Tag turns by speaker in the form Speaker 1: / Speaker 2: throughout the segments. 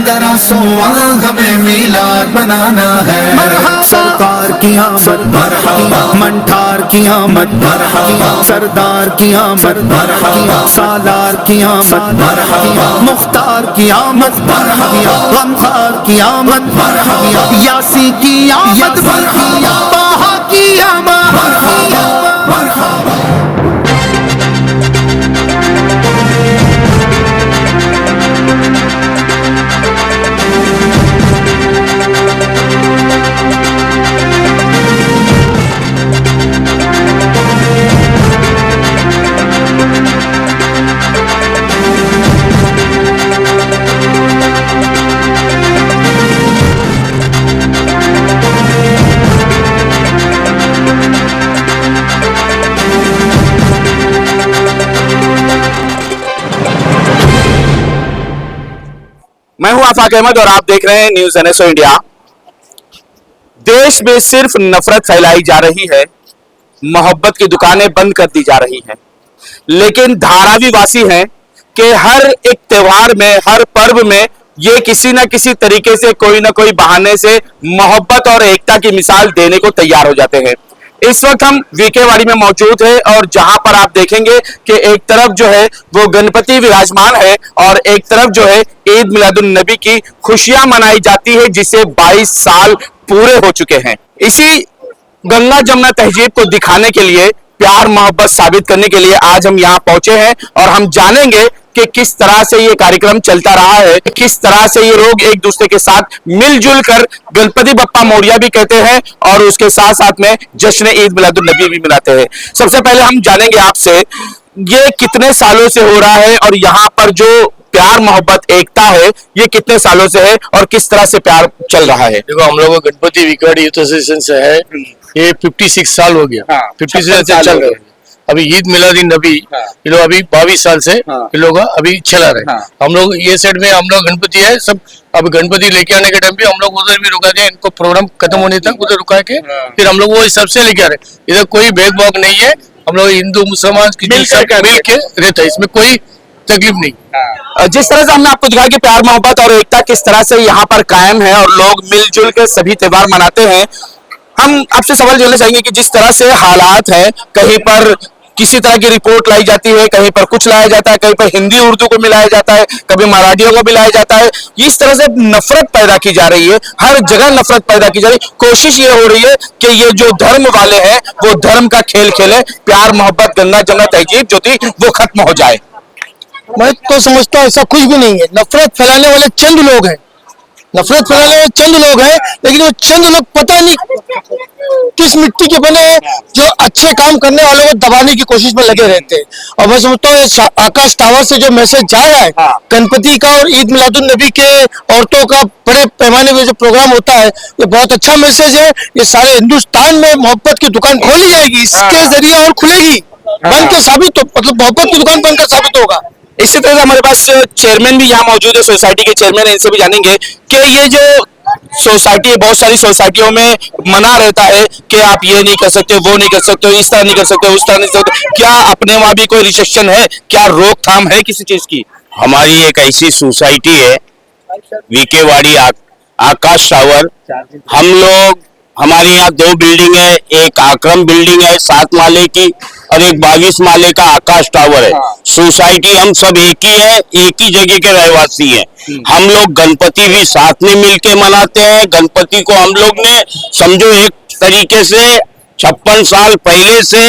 Speaker 1: जरा सोआ हमें मिलाद बनाना है। सरकार की आमद मरहबा, मंठार की आमद मरहबा, सरदार की आमद मरहबा, सालार की आमद मरहबा, मुख्तार की आमद मरहबा, गमखार की आमद मरहबा, यासी की आमद मरहबा, ताहा की आमद मरहबा मरहबा।
Speaker 2: मैं हूं आफाक अहमद और आप देख रहे हैं न्यूज एनएसओ इंडिया। देश में सिर्फ नफरत फैलाई जा रही है, मोहब्बत की दुकानें बंद कर दी जा रही हैं, लेकिन धारावी वासी हैं कि हर एक त्योहार में, हर पर्व में ये किसी न किसी तरीके से कोई ना कोई बहाने से मोहब्बत और एकता की मिसाल देने को तैयार हो जाते हैं। इस वक्त हम वीकेवाड़ी में मौजूद है और जहां पर आप देखेंगे कि एक तरफ जो है वो गणपति विराजमान है और एक तरफ जो है ईद मिलादुन नबी की खुशियां मनाई जाती है, जिसे 22 साल पूरे हो चुके हैं। इसी गंगा जमुना तहजीब को दिखाने के लिए, प्यार मोहब्बत साबित करने के लिए आज हम यहाँ पहुंचे हैं और हम जानेंगे कि किस तरह से ये कार्यक्रम चलता रहा है, किस तरह से ये लोग एक दूसरे के साथ मिलजुल कर गणपति बप्पा मोरिया भी कहते हैं और उसके साथ साथ में जश्न ईद मिलादुन नबी भी मनाते हैं। सबसे पहले हम जानेंगे आपसे ये कितने सालों से हो रहा है और यहाँ पर जो प्यार मोहब्बत एकता है ये कितने सालों से है और किस तरह से प्यार चल रहा है।
Speaker 3: देखो, हम लोग गणपति वीकेवाड़ी यूथ एसोसिएशन से है, ये 56 साल हो गया। 56 साल चल रहे हैं। अभी ईद मिलादुन नबी ये लोग अभी 22 साल से ये लोग अभी चला रहे। हम लोग ये साइड में हम लोग गणपति है सब, अब गणपति लेके आने के टाइम भी हम लोग उधर भी रुका दिया, इनको प्रोग्राम खत्म होने तक उधर रुका के फिर हम लोग वो हिसाब से लेके आ रहे। इधर कोई भेदभाव नहीं है, हम लोग हिंदू मुसलमान मिल के रहता है, इसमें कोई तकलीफ नहीं।
Speaker 2: जिस तरह से हमने आपको दिखाया कि प्यार मोहब्बत और एकता किस तरह से यहाँ पर कायम है और लोग मिलजुल के सभी त्योहार मनाते हैं, हम आपसे सवाल जानना चाहेंगे कि जिस तरह से हालात है, कहीं पर किसी तरह की रिपोर्ट लाई जाती है, कहीं पर कुछ लाया जाता है, कहीं पर हिंदी उर्दू को मिलाया जाता है, कभी मराठियों को मिलाया जाता है, इस तरह से नफरत पैदा की जा रही है, हर जगह नफरत पैदा की जा रही है। कोशिश ये हो रही है कि ये जो धर्म वाले हैं वो धर्म का खेल खेले, प्यार मोहब्बत गंगा जमुना तहजीब जो थी वो खत्म हो जाए।
Speaker 4: मैं तो समझता हूँ ऐसा कुछ भी नहीं है। नफरत फैलाने वाले चंद लोग हैं, नफरत फैलाने वाले चंद लोग हैं, लेकिन वो चंद लोग पता नहीं किस मिट्टी के बने हैं जो अच्छे काम करने वालों को दबाने की कोशिश में लगे रहते हैं। और मैं समझता हूँ आकाश टावर से जो मैसेज जा रहा है गणपति का और ईद मिलादुन नबी के औरतों का बड़े पैमाने में जो प्रोग्राम होता है, ये बहुत अच्छा मैसेज है। ये सारे हिंदुस्तान में मोहब्बत की दुकान खोली जाएगी, इसके जरिए और खुलेगी, बन के साबित हो, मतलब मोहब्बत की दुकान बनकर साबित होगा।
Speaker 2: इसी तरह से हमारे पास चेयरमैन भी यहाँ मौजूद है, सोसाइटी के चेयरमैन है, इनसे भी जानेंगे कि ये जो सोसाइटी है, बहुत सारी सोसाइटियों में मना रहता है कि आप ये नहीं कर सकते, वो नहीं कर सकते, इस तरह नहीं कर सकते, उस तरह नहीं कर सकते, क्या अपने वहाँ भी कोई रिस्ट्रिक्शन है, क्या रोकथाम है किसी चीज की?
Speaker 5: हमारी एक ऐसी सोसाइटी है वीकेवाड़ी आकाश टावर। हम लोग, हमारे यहाँ 2 बिल्डिंग है, एक आक्रम बिल्डिंग है 7 माले की और एक 22 माले का आकाश टावर है। सोसाइटी हम सब एक ही है, एक ही जगह के रहवासी हैं। हम लोग गणपति भी साथ में मिलके मनाते हैं। गणपति को हम लोग ने समझो एक तरीके से 56 साल पहले से,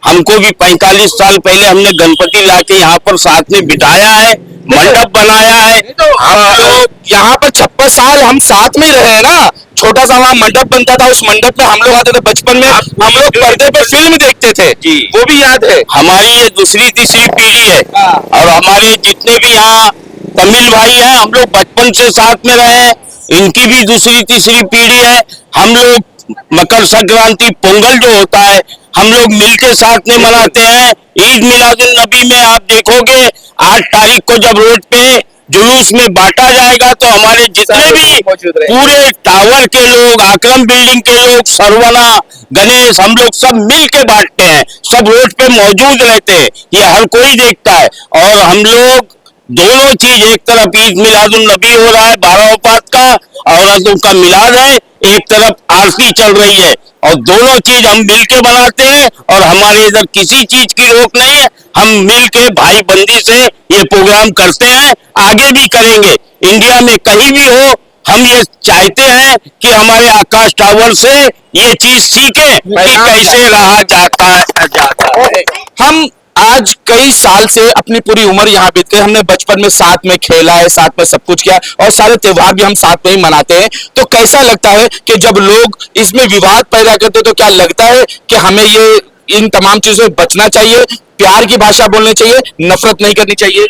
Speaker 5: हमको भी 45 साल पहले हमने गणपति लाके यहाँ पर साथ में बिठाया है, मंडप बनाया है।
Speaker 2: हम लोग यहाँ पर 56 साल हम साथ में रहे हैं ना। छोटा सा वहाँ मंडप बनता था, उस मंडप में हम लोग आते थे बचपन में, हम लोग पर्दे पे फिल्म देखते थे जी, वो भी याद है।
Speaker 5: हमारी ये दूसरी तीसरी पीढ़ी है और हमारे जितने भी यहाँ तमिल भाई हैं, हम लोग बचपन से साथ में रहे हैं, इनकी भी दूसरी तीसरी पीढ़ी है। हम लोग मकर संक्रांति पोंगल जो होता है हम लोग मिलके साथ में मनाते हैं। ईद मिलादुन नबी में आप देखोगे 8 तारीख को जब रोड पे जुलूस में बांटा जाएगा तो हमारे जितने भी पूरे टावर के लोग, आक्रम बिल्डिंग के लोग, सरवना, गणेश, हम लोग सब मिल के बांटते हैं, सब रोड पे मौजूद रहते हैं, ये हर कोई देखता है। और हम लोग दोनों चीज एक तरफ ईद मिलादुन नबी हो रहा है 12 औकात का, औरतों का मिलाद है, एक तरफ आरती चल रही है, और दोनों चीज हम मिल के बनाते हैं और हमारे इधर किसी चीज की रोक नहीं है। हम मिल के भाई बंदी से ये प्रोग्राम करते हैं, आगे भी करेंगे। इंडिया में कहीं भी हो, हम ये चाहते हैं कि हमारे आकाश टावर से ये चीज सीखें कि कैसे रहा जाता है।
Speaker 2: हम आज कई साल से अपनी पूरी उम्र यहाँ बीत गई, हमने बचपन में साथ में खेला है, साथ में सब कुछ किया, और सारे त्योहार भी हम साथ में ही मनाते हैं। तो कैसा लगता है कि जब लोग इसमें विवाद पैदा करते हैं, तो क्या लगता है कि हमें ये इन तमाम चीजों से बचना चाहिए, प्यार की भाषा बोलनी चाहिए, नफरत नहीं करनी चाहिए?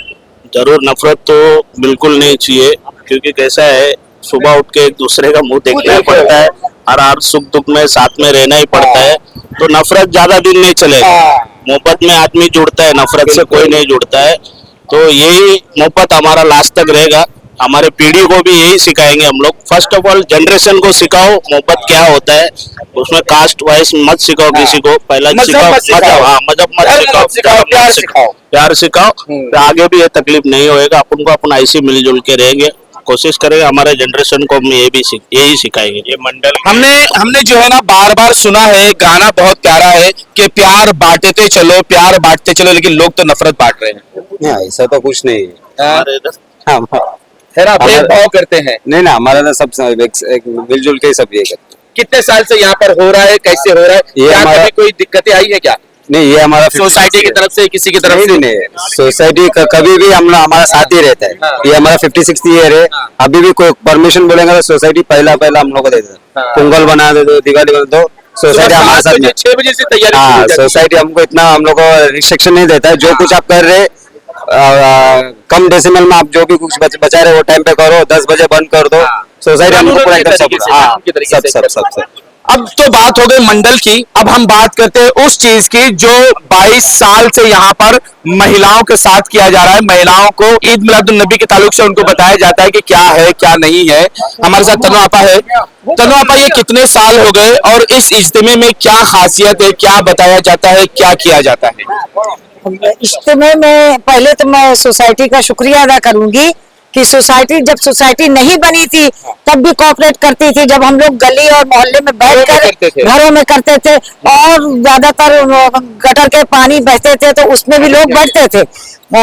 Speaker 5: जरूर, नफरत तो बिल्कुल नहीं चाहिए, क्योंकि कैसा है, सुबह उठ के एक दूसरे का मुंह देखना ही पड़ता है, हर सुख दुख में साथ में रहना ही पड़ता है। तो नफरत ज्यादा दिन नहीं चलेगा। मोहब्बत में आदमी जुड़ता है, नफरत से कोई नहीं जुड़ता है। तो यही मोहब्बत हमारा लास्ट तक रहेगा। हमारे पीढ़ी को भी यही सिखाएंगे हम लोग। फर्स्ट ऑफ ऑल जनरेशन को सिखाओ मोहब्बत क्या होता है, उसमें कास्ट वाइज मत सिखाओ किसी को, पहला सिखाओ मजहब मत सिखाओ, प्यार सिखाओ, तो आगे भी ये तकलीफ नहीं होएगा। अपन को अपन ऐसे मिलजुल के रहेंगे, कोशिश करेंगे हमारे जनरेशन को हम यही सिखाएंगे। ये मंडल
Speaker 2: हमने जो है ना बार बार सुना है, गाना बहुत प्यारा है कि प्यार बांटते चलो, प्यार बांटते चलो, लेकिन लोग तो नफरत बांट रहे हैं।
Speaker 6: नहीं, ऐसा तो कुछ नहीं है।
Speaker 5: हमारे इधर
Speaker 6: हाँ,
Speaker 2: है ना, भेदभाव करते हैं।
Speaker 6: नहीं ना, हमारा तो सब एक मिलजुल के ही सब ये करते हैं।
Speaker 2: कितने साल से यहाँ पर हो रहा है, कैसे हो रहा है,
Speaker 6: ये
Speaker 2: क्या
Speaker 6: हमारा-
Speaker 2: कभी कोई दिक्कतें आई है क्या?
Speaker 6: नहीं, ये हमारा
Speaker 2: सोसाइटी की तरफ से, किसी की तरफ से?
Speaker 6: नहीं, सोसाइटी का कभी भी हमारा साथ ही रहता है। ये हमारा 56th ईयर है। अभी भी कोई परमिशन बोलेंगे तो सोसाइटी पहला हम लोग को देता है। पोंगल बना दे दो, दिवाली बना दो, सोसाइटी हमारे साथ में।
Speaker 2: 6 बजे से तैयारी शुरू
Speaker 6: हाँ,
Speaker 2: हो जाती है।
Speaker 6: सोसाइटी हमको इतना हम लोग को रिस्ट्रिक्शन नहीं देता है। जो कुछ आप कर रहे कम डेसिमल में आप जो भी कुछ बचा रहे वो टाइम पे करो, 10 बजे बंद कर दो। सोसाइटी हमको पूरा एकदम सब।
Speaker 2: अब तो बात हो गई मंडल की, अब हम बात करते हैं उस चीज की जो 22 साल से यहाँ पर महिलाओं के साथ किया जा रहा है। महिलाओं को ईद मिलादुन नबी के ताल्लुक से उनको बताया जाता है कि क्या है क्या नहीं है। हमारे साथ तनु आपा है। तनु आपा, ये कितने साल हो गए और इस इज्तिमे में क्या खासियत है, क्या बताया जाता है, क्या किया जाता है?
Speaker 7: इज्तिमे में पहले तो मैं सोसाइटी का शुक्रिया अदा करूंगी कि जब सोसाइटी नहीं बनी थी तब भी कोऑपरेट करती थी। जब हम लोग गली और मोहल्ले में बैठकर घरों में करते थे, और ज्यादातर गटर के पानी बहते थे तो उसमें भी लोग बैठते थे।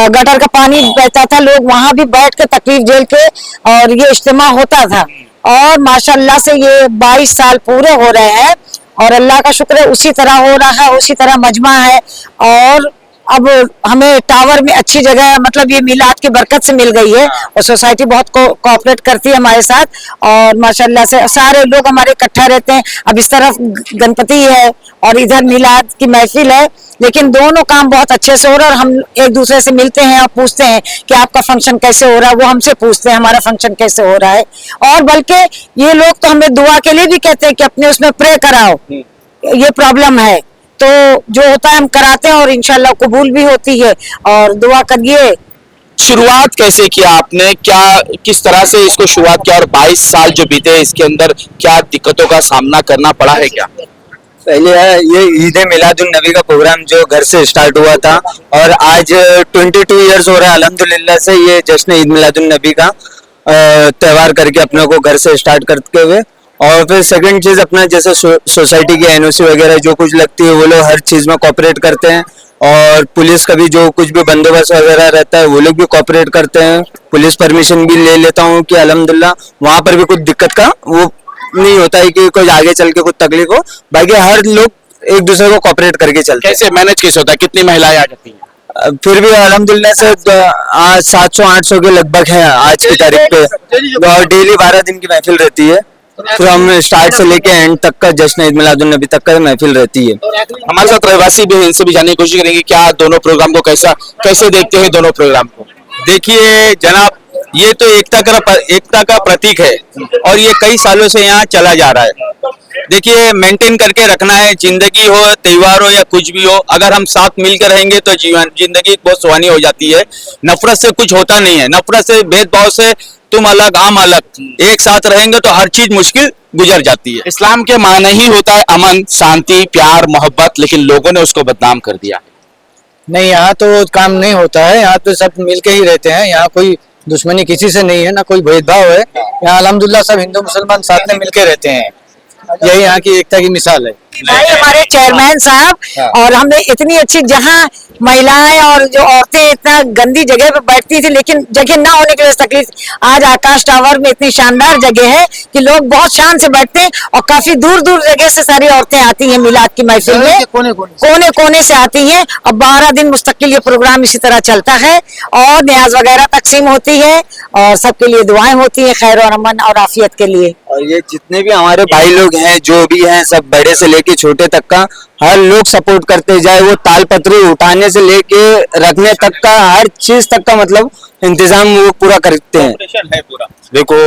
Speaker 7: गटर का पानी बहता था, लोग वहां भी बैठ के तकलीफ झेल के और ये इज्तिमा होता था। और माशाल्लाह से ये 22 साल पूरे हो रहे हैं और अल्लाह का शुक्र है उसी तरह हो रहा है, उसी तरह मजमा है। और अब हमें टावर में अच्छी जगह, मतलब ये मिलाद की बरकत से मिल गई है और सोसाइटी बहुत कोऑपरेट करती है हमारे साथ, और माशाल्लाह से सारे लोग हमारे इकट्ठा रहते हैं। अब इस तरफ गणपति है और इधर मिलाद की महफिल है, लेकिन दोनों काम बहुत अच्छे से हो रहा है। और हम एक दूसरे से मिलते हैं और पूछते हैं कि आपका फंक्शन कैसे हो रहा है, वो हमसे पूछते हैं हमारा फंक्शन कैसे हो रहा है। और बल्कि ये लोग तो हमें दुआ के लिए भी कहते हैं कि अपने उसमें प्रे कराओ, ये प्रॉब्लम है, तो जो होता है हम कराते हैं और इंशाल्लाह कबूल भी होती है। और दुआ करिए।
Speaker 2: शुरुआत कैसे किया आपने, क्या किस तरह से इसको शुरुआत किया, और 22 साल जो बीते इसके अंदर क्या दिक्कतों का सामना करना पड़ा है क्या?
Speaker 6: पहले है ये ईद मिलादुन नबी का प्रोग्राम जो घर से स्टार्ट हुआ था, और आज 22 इयर्स हो रहा है अल्हम्दुलिल्लाह से ये जश्न ईद मिलादुन नबी का त्योहार करके अपने को घर से स्टार्ट करते हुए। और फिर सेकंड चीज अपना जैसे सोसाइटी की एनओसी वगैरह जो कुछ लगती है वो लोग हर चीज में कोऑपरेट करते हैं, और पुलिस का भी जो कुछ भी बंदोबस्त वगैरह रहता है वो लोग भी कोऑपरेट करते हैं। पुलिस परमिशन भी ले लेता हूँ कि अल्हम्दुलिल्लाह वहां पर भी कुछ दिक्कत का वो नहीं होता है कि कोई आगे चल के कुछ तकलीफ हो। बाकी हर लोग एक दूसरे को कोऑपरेट करके चलते हैं।
Speaker 2: कैसे मैनेज कैसे होता है, कितनी महिलाएं आ जाती हैं?
Speaker 6: फिर भी अल्हम्दुलिल्लाह से आज 700-800 के लगभग है आज की तारीख पे, और डेली 12 दिन की महफिल रहती है। फ्रॉम स्टार्ट से लेके एंड तक का जश्न ईद मिलादुन नबी तक का महफिल रहती है।
Speaker 2: हमारे साथ रहवासी भी हैं, इनसे भी जानने की कोशिश करेंगे क्या दोनों प्रोग्राम को कैसे देखते हैं दोनों प्रोग्राम को।
Speaker 8: देखिए जनाब, ये तो एकता का प्रतीक है और ये कई सालों से यहाँ चला जा रहा है। देखिए मेंटेन करके रखना है, जिंदगी हो, त्योहार हो या कुछ भी हो, अगर हम साथ मिलकर रहेंगे तो जिंदगी बहुत सुहानी हो जाती है। नफरत से कुछ होता नहीं है, नफरत से, भेदभाव से तुम अलग हम अलग, एक साथ रहेंगे तो हर चीज मुश्किल गुजर जाती है।
Speaker 2: इस्लाम के माने ही होता है अमन, शांति, प्यार, मोहब्बत, लेकिन लोगों ने उसको बदनाम कर दिया।
Speaker 4: नहीं, यहाँ तो काम नहीं होता है। यहाँ तो सब मिलके ही रहते हैं। यहाँ कोई दुश्मनी किसी से नहीं है, ना कोई भेदभाव है। यहाँ अल्हम्दुलिल्लाह सब हिंदू मुसलमान साथ में मिलके रहते हैं। यही यहाँ की एकता की मिसाल है।
Speaker 7: भाई हमारे चेयरमैन साहब, और हमने इतनी अच्छी, जहाँ महिलाएं और जो औरतें इतना गंदी जगह पे बैठती थी, लेकिन जगह ना होने की वजह से तकलीफ, आज आकाश टावर में इतनी शानदार जगह है कि लोग बहुत शान से बैठते हैं, और काफी दूर दूर जगह से सारी औरतें आती हैं मिलाद की महफिल में, कोने कोने से आती हैं। और 12 दिन मुस्तकिल ये प्रोग्राम इसी तरह चलता है, और न्याज वगैरह तकसीम होती है, और सबके लिए दुआएं होती है खैर और अमन और आफियत के लिए।
Speaker 6: और ये जितने भी हमारे भाई लोग हैं, जो भी हैं, सब बड़े से लेके छोटे तक का हर लोग सपोर्ट करते जाए। वो तालपत्री उठाने से लेके रखने तक का, हर चीज तक का मतलब इंतजाम वो पूरा करते हैं।
Speaker 5: देखो,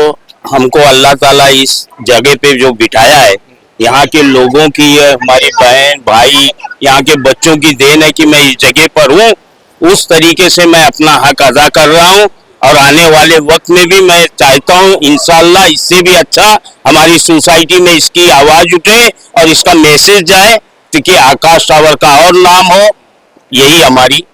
Speaker 5: हमको अल्लाह ताला इस जगह पे जो बिठाया है, यहाँ के लोगों की, हमारी बहन भाई, यहाँ के बच्चों की देन है कि मैं इस जगह पर हूँ। उस तरीके से मैं अपना हक अदा कर रहा हूँ, और आने वाले वक्त में भी मैं चाहता हूँ इंशाल्लाह इससे भी अच्छा हमारी सोसाइटी में इसकी आवाज उठे और इसका मैसेज जाए, क्योंकि आकाश टावर का और नाम हो। यही हमारी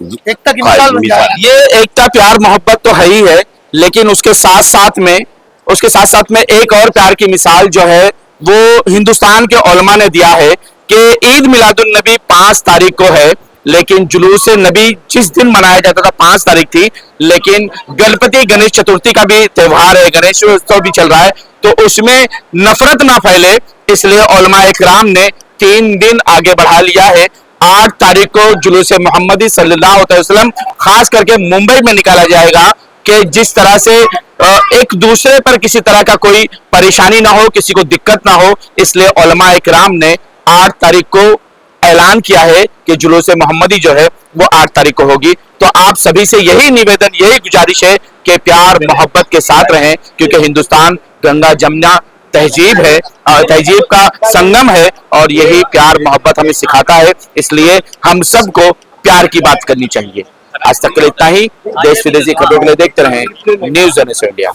Speaker 4: एकता की मिसाल बन जाए।
Speaker 2: ये एकता, प्यार, मोहब्बत तो है ही है, लेकिन उसके साथ साथ में एक और प्यार की मिसाल जो है वो हिंदुस्तान के उलमा ने दिया है कि ईद मिलादुन नबी 5 तारीख को है, लेकिन जुलूस नबी जिस दिन मनाया जाता था 5 तारीख थी, लेकिन गणपति गणेश चतुर्थी का भी त्योहार है, गणेश उत्सव भी चल रहा है, तो उसमें नफरत ना फैले, इसलिए उलमा इकराम ने 3 दिन आगे बढ़ा लिया है। 8 तारीख को जुलूस मोहम्मदी सल्लल्लाहु अलैहि वसल्लम खास करके मुंबई में निकाला जाएगा, कि जिस तरह से एक दूसरे पर किसी तरह का कोई परेशानी ना हो, किसी को दिक्कत ना हो, इसलिए उलमा इकराम ने 8 तारीख को ऐलान किया है कि जुलूस मोहम्मदी जो है वो 8 तारीख को होगी। तो आप सभी से यही निवेदन, यही गुजारिश है कि प्यार मोहब्बत के साथ रहें, क्योंकि हिंदुस्तान गंगा जमुना तहजीब है, तहजीब का संगम है, और यही प्यार मोहब्बत हमें सिखाता है। इसलिए हम सबको प्यार की बात करनी चाहिए। आज तक के लिए इतना ही। देश विदेशी खबरों के लिए देखते रहें न्यूज़ इंडिया।